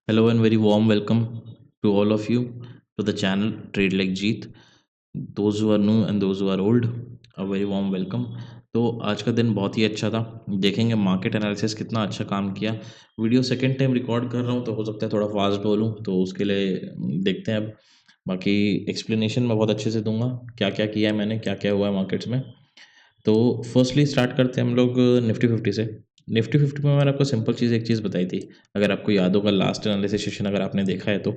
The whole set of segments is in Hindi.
Hello and very warm welcome to all of you to the channel Trade Like Jeet. Those who are new and those who are old, a very warm welcome. तो आज का दिन बहुत ही अच्छा था। देखेंगे मार्केट एनालिसिस कितना अच्छा काम किया। वीडियो सेकंड टाइम रिकॉर्ड कर रहा हूँ तो हो सकता है थोड़ा फास्ट बोलूँ, तो उसके लिए देखते हैं अब। बाकी एक्सप्लेनेशन मैं बहुत अच्छे से दूंगा, क्या क्या किया है मैंने, क्या क्या हुआ है मार्केट्स में। तो फर्स्टली स्टार्ट करते हैं हम लोग निफ्टी फिफ्टी से। निफ्टी फिफ्टी में मैंने आपको सिंपल चीज़ एक चीज़ बताई थी। अगर आपको याद होगा लास्ट एनालिसिस सेशन अगर आपने देखा है तो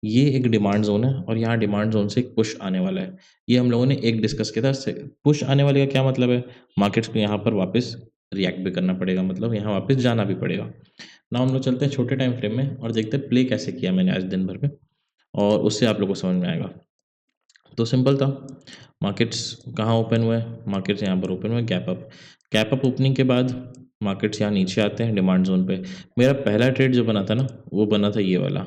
ये एक डिमांड जोन है और यहाँ डिमांड जोन से एक पुश आने वाला है। ये हम लोगों ने एक डिस्कस किया था। पुश आने वाले का क्या मतलब है, मार्केट्स को यहाँ पर वापस रिएक्ट भी करना पड़ेगा, मतलब यहाँ वापस जाना भी पड़ेगा ना। हम लोग चलते हैं छोटे टाइम फ्रेम में और देखते हैं प्ले कैसे किया मैंने आज दिन भर में, और उससे आप लोगों को समझ में आएगा। तो सिंपल था, मार्केट्स कहाँ ओपन हुए, मार्केट्स यहाँ पर ओपन हुए gap up. Gap up opening के बाद मार्केट्स यहाँ नीचे आते हैं डिमांड जोन पे। मेरा पहला ट्रेड जो बना था ना, वो बना था ये वाला,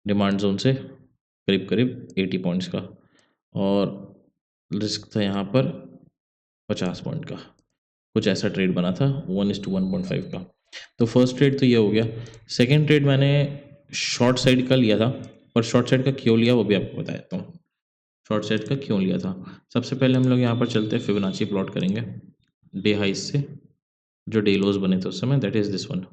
डिमांड जोन से करीब करीब 80 पॉइंट्स का, और रिस्क था यहाँ पर 50 पॉइंट का। कुछ ऐसा ट्रेड बना था 1:1.5 का। तो फर्स्ट ट्रेड तो ये हो गया। सेकेंड ट्रेड मैंने शॉर्ट साइड का लिया था, पर शॉर्ट साइड का क्यों लिया वो भी आपको बता देता हूँ। शॉर्ट साइड का क्यों लिया था, सबसे पहले हम लोग यहाँ पर चलते हैं, फिबोनाची प्लॉट करेंगे डे हाइस से जो डे लोज बने थे उस समय, दैट इज़ दिस वन।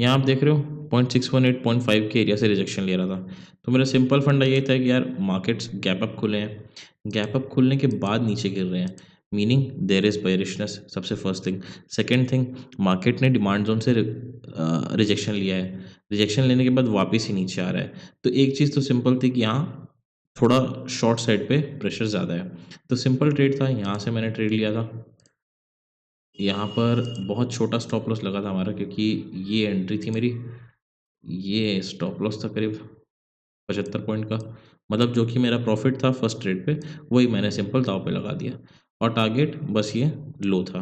यहाँ आप देख रहे हो 0.618 0.5 के एरिया से रिजेक्शन ले रहा था। तो मेरा सिंपल फंडा ये था कि यार मार्केट्स गैप अप खुले हैं, गैप अप खुलने के बाद नीचे गिर रहे हैं, मीनिंग देयर इज बेयरिशनेस, सबसे first thing. Second thing, market ने डिमांड जोन से रिजेक्शन लिया है, रिजेक्शन लेने के बाद वापस ही नीचे आ रहा है। तो एक चीज़ तो सिंपल थी कि यहाँ थोड़ा शॉर्ट साइड पे प्रेशर ज़्यादा है। तो सिंपल ट्रेड था, यहाँ से मैंने ट्रेड लिया था। यहाँ पर बहुत छोटा स्टॉप लॉस लगा था हमारा, क्योंकि ये एंट्री थी मेरी, ये स्टॉप लॉस था करीब 75 पॉइंट का। मतलब जो कि मेरा प्रॉफिट था फर्स्ट ट्रेड पे, वही मैंने सिंपल दाव पे लगा दिया, और टारगेट बस ये लो था।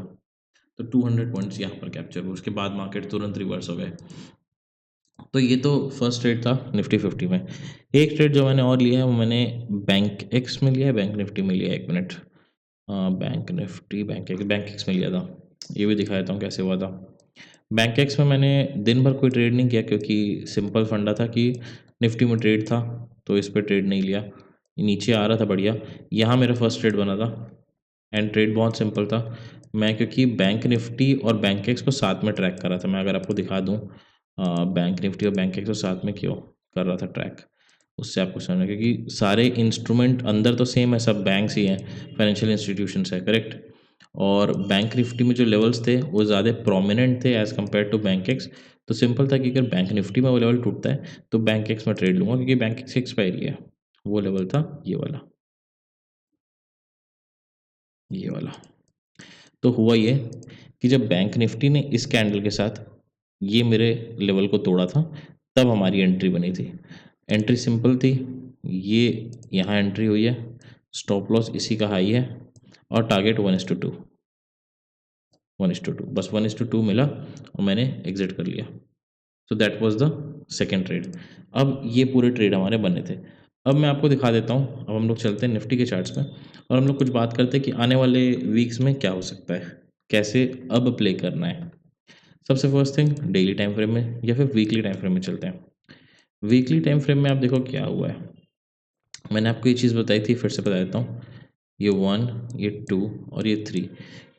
तो 200 पॉइंट्स यहाँ पर कैप्चर हुए, उसके बाद मार्केट तुरंत रिवर्स हो गए। तो ये तो फर्स्ट ट्रेड था निफ्टी फिफ्टी में। एक ट्रेड जो मैंने और लिया है वो मैंने बैंक एक्स में लिया है, बैंक निफ्टी में लिया है। एक minute, bank Nifty bank x में लिया था। ये भी दिखा देता हूँ कैसे हुआ था। बैंक एक्स में मैंने दिन भर कोई ट्रेड नहीं किया, क्योंकि सिंपल फंडा था कि निफ्टी में ट्रेड था तो इस पर ट्रेड नहीं लिया। नीचे आ रहा था बढ़िया, यहाँ मेरा फर्स्ट ट्रेड बना था। एंड ट्रेड बहुत सिंपल था। मैं क्योंकि बैंक निफ्टी और बैंक एक्स को साथ में ट्रैक कर रहा था, मैं अगर आपको दिखा दूँ बैंक निफ्टी और बैंक एक्स को साथ में क्यों कर रहा था ट्रैक, उससे आपको समझना, क्योंकि सारे इंस्ट्रूमेंट अंदर तो सेम है, सब बैंक्स ही हैं, फाइनेंशियल इंस्टीट्यूशंस है, करेक्ट। और बैंक निफ्टी में जो लेवल्स थे वो ज़्यादा प्रोमिनेंट थे as compared to Bankex. तो सिंपल था कि अगर बैंक निफ्टी में वो लेवल टूटता है तो बैंक एक्स में ट्रेड लूँगा, क्योंकि बैंक एक्स एक्सपायरी है। वो लेवल था ये वाला, ये वाला। तो हुआ ये कि जब बैंक निफ्टी ने इस कैंडल के साथ ये मेरे लेवल को तोड़ा था, तब हमारी एंट्री बनी थी। एंट्री सिंपल थी, ये यहाँ एंट्री हुई है, स्टॉप लॉस इसी का हाई है, और टारगेट 1:2, 1:2, बस 1:2 मिला और मैंने एग्जिट कर लिया। So that was the second trade. अब ये पूरे ट्रेड हमारे बने थे। अब मैं आपको दिखा देता हूँ, अब हम लोग चलते हैं निफ्टी के चार्ट्स में और हम लोग कुछ बात करते हैं कि आने वाले वीक्स में क्या हो सकता है, कैसे अब प्ले करना है। सबसे first thing, daily time frame में या फिर वीकली टाइम फ्रेम में चलते हैं। वीकली टाइम फ्रेम में आप देखो क्या हुआ है। मैंने आपको ये चीज़ बताई थी, फिर से बता देता हूँ। ये 1, ये 2 और ये 3,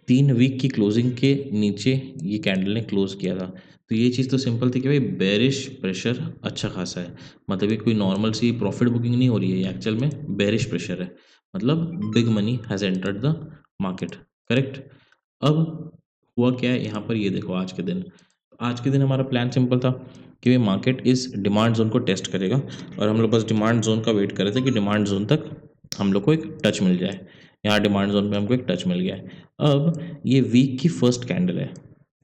3 वीक की क्लोजिंग के नीचे ये कैंडल ने क्लोज किया था। तो ये चीज़ तो सिंपल थी कि भाई बेरिश प्रेशर अच्छा खासा है, मतलब ये कोई नॉर्मल सी प्रॉफिट बुकिंग नहीं हो रही है, ये एक्चुअल में बेरिश प्रेशर है, मतलब big money has entered the market, correct. अब हुआ क्या है यहाँ पर, ये देखो आज के दिन हमारा प्लान सिंपल था कि भाई मार्केट इस डिमांड जोन को टेस्ट करेगा, और हम लोग बस डिमांड जोन का वेट कर रहे थे कि डिमांड जोन तक हम लोग को एक टच मिल जाए। यहाँ डिमांड जोन पे हमको एक टच मिल गया है। अब ये वीक की फर्स्ट कैंडल है,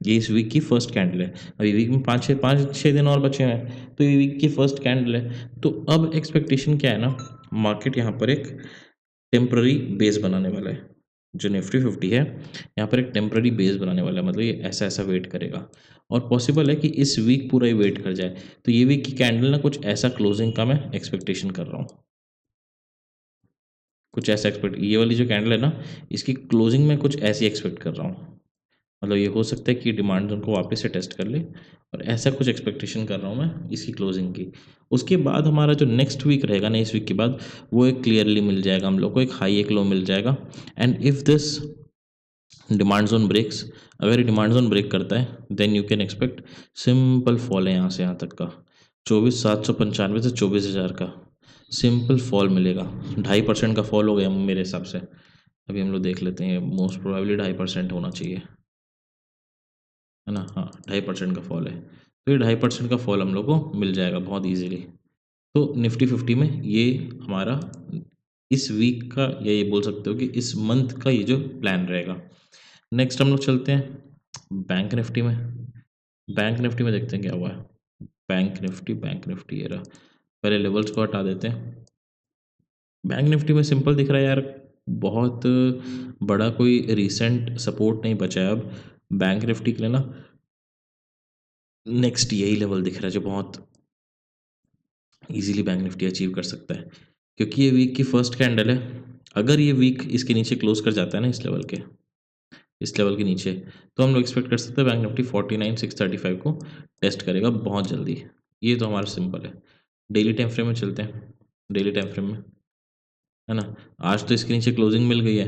ये इस वीक की फर्स्ट कैंडल है। अभी वीक में पाँच छः दिन और बचे हैं, तो ये वीक की फर्स्ट कैंडल है। तो अब एक्सपेक्टेशन क्या है ना, मार्केट यहाँ पर एक टेम्प्ररी बेस बनाने वाला है। जो निफ्टी फिफ्टी है यहाँ पर एक टेम्प्ररी बेस बनाने वाला है, मतलब ये ऐसा ऐसा वेट करेगा, और पॉसिबल है कि इस वीक पूरा ही वेट कर जाए। तो ये वीक की कैंडल ना कुछ ऐसा क्लोजिंग का मैं एक्सपेक्टेशन कर रहा हूँ, कुछ ऐसा एक्सपेक्ट, ये वाली जो कैंडल है ना, इसकी क्लोजिंग में कुछ ऐसी एक्सपेक्ट कर रहा हूँ। मतलब ये हो सकता है कि डिमांड जोन को वापस से टेस्ट कर ले, और ऐसा कुछ एक्सपेक्टेशन कर रहा हूँ मैं इसकी क्लोजिंग की। उसके बाद हमारा जो नेक्स्ट वीक रहेगा ना, इस वीक के बाद, वो एक क्लियरली मिल जाएगा हम लोग को, एक हाई एक लो मिल जाएगा। And if this demand zone breaks, अगर ये डिमांड जोन ब्रेक करता है, then you can expect simple fall है यहाँ से यहाँ तक का, 24,795 से 24,000 का सिंपल फॉल मिलेगा। 2.5% का फॉल हो गया मेरे हिसाब से। अभी हम लोग देख लेते हैं, मोस्ट प्रोबेबली 2.5% होना चाहिए, है ना? हाँ, 2.5% का फॉल है, तो ये 2.5% का फॉल हम लोग को मिल जाएगा बहुत ईजिली। तो निफ्टी 50 में ये हमारा इस वीक का, या ये बोल सकते हो कि इस मंथ का ये जो प्लान रहेगा। नेक्स्ट हम लोग चलते हैं बैंक निफ्टी में। बैंक निफ्टी में देखते हैं क्या हुआ है। बैंक निफ्टी ये रहा। पहले लेवल्स को हटा देते हैं। बैंक निफ्टी में सिंपल दिख रहा है यार, बहुत बड़ा कोई रीसेंट सपोर्ट नहीं बचा है अब बैंक निफ्टी के लिए ना। नेक्स्ट यही लेवल दिख रहा है जो बहुत इजीली बैंक निफ्टी अचीव कर सकता है, क्योंकि ये वीक की फर्स्ट कैंडल है। अगर ये वीक इसके नीचे क्लोज कर जाता है ना, इस लेवल के नीचे, तो हम लोग एक्सपेक्ट कर सकते हैं बैंक निफ्टी 49,635 को टेस्ट करेगा बहुत जल्दी। ये तो हमारा सिंपल है। डेली टाइम फ्रेम में चलते हैं। डेली टाइम फ्रेम में, है ना, आज तो इसके नीचे क्लोजिंग मिल गई है,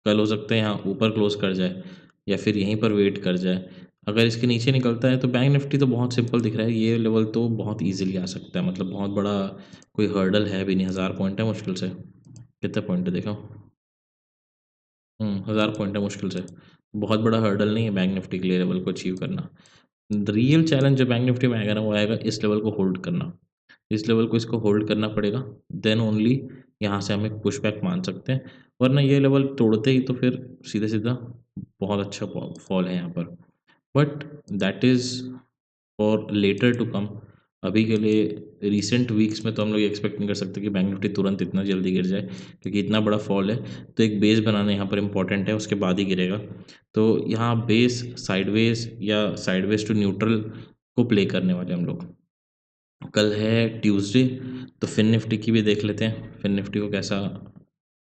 कल हो सकता है यहाँ ऊपर क्लोज कर जाए, या फिर यहीं पर वेट कर जाए। अगर इसके नीचे निकलता है तो बैंक निफ्टी तो बहुत सिंपल दिख रहा है, ये लेवल तो बहुत ईजिली आ सकता है, मतलब बहुत बड़ा कोई हर्डल है भी नहीं। 1000 पॉइंट है मुश्किल से। कितने पॉइंट है देखो, 1000 पॉइंट है मुश्किल से। बहुत बड़ा हर्डल नहीं है बैंक निफ्टी के लिए लेवल को अचीव करना। रियल चैलेंज जो बैंक निफ्टी में आएगा ना, वो आएगा इस लेवल को होल्ड करना। इस लेवल को इसको होल्ड करना पड़ेगा, देन ओनली यहाँ से हम एक पुश बैक मान सकते हैं। वरना ये लेवल तोड़ते ही तो फिर सीधे सीधा बहुत अच्छा फॉल है यहाँ पर। But that is for later to come. अभी के लिए रिसेंट वीक्स में तो हम लोग एक्सपेक्ट नहीं कर सकते कि बैंक निफ्टी तुरंत इतना जल्दी गिर जाए, क्योंकि इतना बड़ा फॉल है, तो एक बेस बनाना यहाँ पर इम्पॉर्टेंट है, उसके बाद ही गिरेगा। तो यहाँ बेस साइडवेज या साइडवेज टू न्यूट्रल को प्ले करने वाले हम लोग। कल है ट्यूसडे, तो फिन निफ्टी की भी देख लेते हैं, फिन निफ्टी को कैसा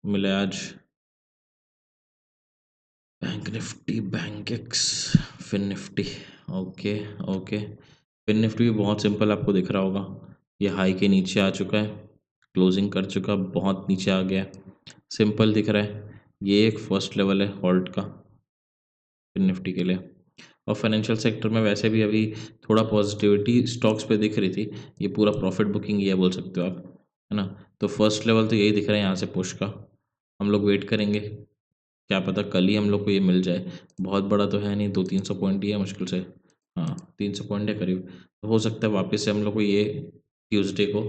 मिला आज। Bank Nifty, Bankex, Fin Nifty. Okay, okay. Fin Nifty भी बहुत सिंपल आपको दिख रहा होगा, ये हाई के नीचे आ चुका है, क्लोजिंग कर चुका, बहुत नीचे आ गया, सिंपल दिख रहा है। ये एक फर्स्ट लेवल है हॉल्ट का फिन निफ्टी के लिए। और फाइनेंशियल सेक्टर में वैसे भी अभी थोड़ा पॉजिटिविटी स्टॉक्स पे दिख रही थी, ये पूरा प्रॉफिट बुकिंग ये बोल सकते हो आप, है ना? तो फर्स्ट लेवल तो यही दिख रहा है यहाँ से पुश का। हम लोग वेट करेंगे, क्या पता कल ही हम लोग को ये मिल जाए। बहुत बड़ा तो है नहीं, 200-300 पॉइंट ही है मुश्किल से। हाँ, 300 पॉइंट है करीब, तो हो सकता है वापस से हम लोग को ये ट्यूसडे को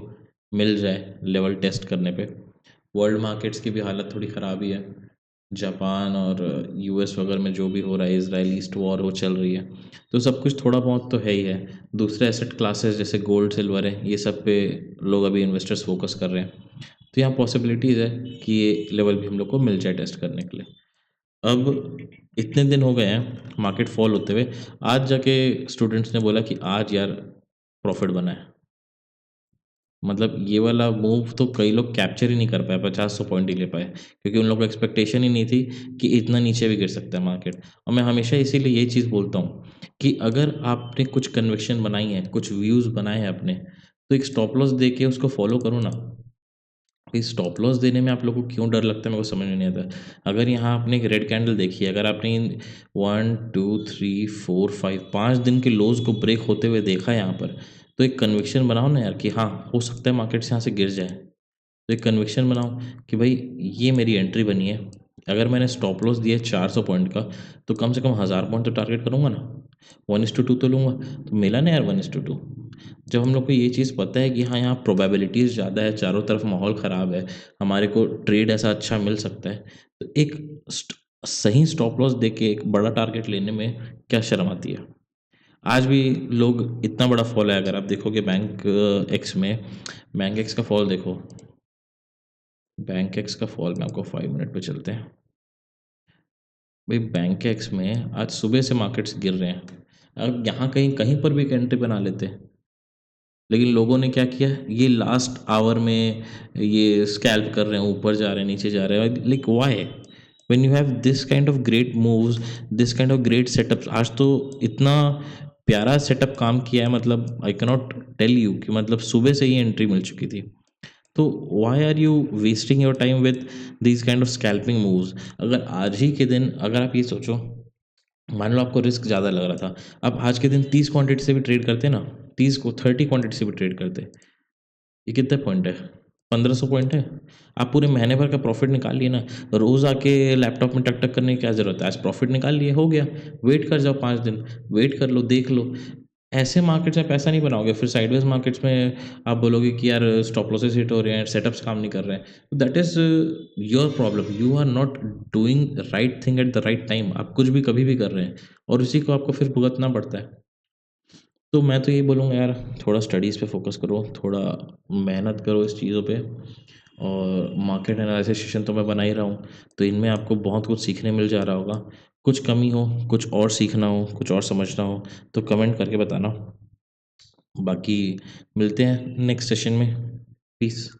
मिल जाए लेवल टेस्ट करने पे। वर्ल्ड मार्केट्स की भी हालत थोड़ी ख़राब ही है। जापान और यूएस वगैरह में जो भी हो रहा है, इजराइल ईस्ट वॉर वो चल रही है, तो सब कुछ थोड़ा बहुत तो है ही है। दूसरे एसेट क्लासेस जैसे गोल्ड सिल्वर है, ये सब पे लोग अभी इन्वेस्टर्स फोकस कर रहे हैं, तो यहाँ पॉसिबिलिटीज़ है कि ये लेवल भी हम लोग को मिल जाए टेस्ट करने के लिए। अब इतने दिन हो गए हैं मार्केट फॉल होते हुए, आज जाके स्टूडेंट्स ने बोला कि आज यार प्रॉफिट बना है। मतलब ये वाला मूव तो कई लोग कैप्चर ही नहीं कर पाए, 50-100 पॉइंट ही ले पाए, क्योंकि उन लोगों को एक्सपेक्टेशन ही नहीं थी कि इतना नीचे भी गिर सकता है मार्केट। और मैं हमेशा इसीलिए यही चीज़ बोलता हूँ कि अगर आपने कुछ कन्विक्शन बनाई है, कुछ व्यूज़ बनाए हैं अपने, तो एक स्टॉप लॉस दे के उसको फॉलो करो ना। इस स्टॉप लॉस देने में आप लोगों को क्यों डर लगता है, मेरे को समझ में नहीं आता। अगर यहाँ आपने एक रेड कैंडल देखी है, अगर आपने इन 1 2 3 4 5 5 दिन के लोज को ब्रेक होते हुए देखा है यहाँ पर, तो एक कन्विक्शन बनाओ ना यार कि हाँ हो सकता है मार्केट से यहाँ से गिर जाए। तो एक कन्विक्शन बनाओ कि भाई ये मेरी एंट्री बनी है, अगर मैंने स्टॉप लॉस दिया है 400 पॉइंट का, तो कम से कम 1000 पॉइंट तो टारगेट करूँगा ना, 1:2 तो लूँगा। तो मिला ना यार 1:2। जब हम लोग को ये चीज़ पता है कि हाँ यहाँ प्रोबेबिलिटीज़ ज़्यादा है, चारों तरफ माहौल ख़राब है, हमारे को ट्रेड ऐसा अच्छा मिल सकता है, तो एक सही स्टॉप लॉस दे के एक बड़ा टारगेट लेने में क्या शर्म आती है। आज भी लोग, इतना बड़ा फॉल है, अगर आप देखोगे बैंक एक्स में, बैंक एक्स का फॉल देखो, बैंक एक्स का फॉल में आपको 5 मिनट पे चलते हैं। भाई बैंक एक्स में आज सुबह से मार्केट्स गिर रहे हैं, अब यहाँ कहीं कहीं पर भी एक एंट्री बना लेते हैं, लेकिन लोगों ने क्या किया, ये लास्ट आवर में ये स्कैल्प कर रहे हैं, ऊपर जा रहे हैं नीचे जा रहे हैं, like Y. When you have this kind of great moves, this kind of great setups, आज तो इतना प्यारा सेटअप काम किया है, मतलब I can not tell you कि मतलब सुबह से ही एंट्री मिल चुकी थी। तो why are you wasting your time with these kind of scalping moves? अगर आज ही के दिन अगर आप ये सोचो, मान लो आपको रिस्क ज़्यादा लग रहा था, आप आज के दिन 30 क्वांटिटी से भी ट्रेड करते ना, 30 को 30 क्वांटिटी से भी ट्रेड करते, ये कितने पॉइंट है? 1500 पॉइंट है। आप पूरे महीने भर का प्रॉफिट निकाल लिए ना। रोज़ आके लैपटॉप में टक टक करने की क्या ज़रूरत है? आज प्रॉफिट निकाल लिए, हो गया। वेट कर जाओ 5 दिन, वेट कर लो, देख लो। ऐसे मार्केट्स में पैसा नहीं बनाओगे, फिर साइडवेज मार्केट्स में आप बोलोगे कि यार स्टॉप लॉसेस हिट हो रहे हैं, सेटअप्स काम नहीं कर रहे हैं। That is your problem. You are not doing right thing at the right time. आप कुछ भी कभी भी कर रहे हैं और उसी को आपको फिर भुगतना पड़ता है। तो मैं तो यही बोलूँगा यार, थोड़ा स्टडीज़ पे फ़ोकस करो, थोड़ा मेहनत करो इस चीज़ों पे, और मार्केट एनालिसिस सेशन तो मैं बना ही रहा हूँ, तो इनमें आपको बहुत कुछ सीखने मिल जा रहा होगा। कुछ कमी हो, कुछ और सीखना हो, कुछ और समझना हो, तो कमेंट करके बताना। बाकी मिलते हैं नेक्स्ट सेशन में। पीस।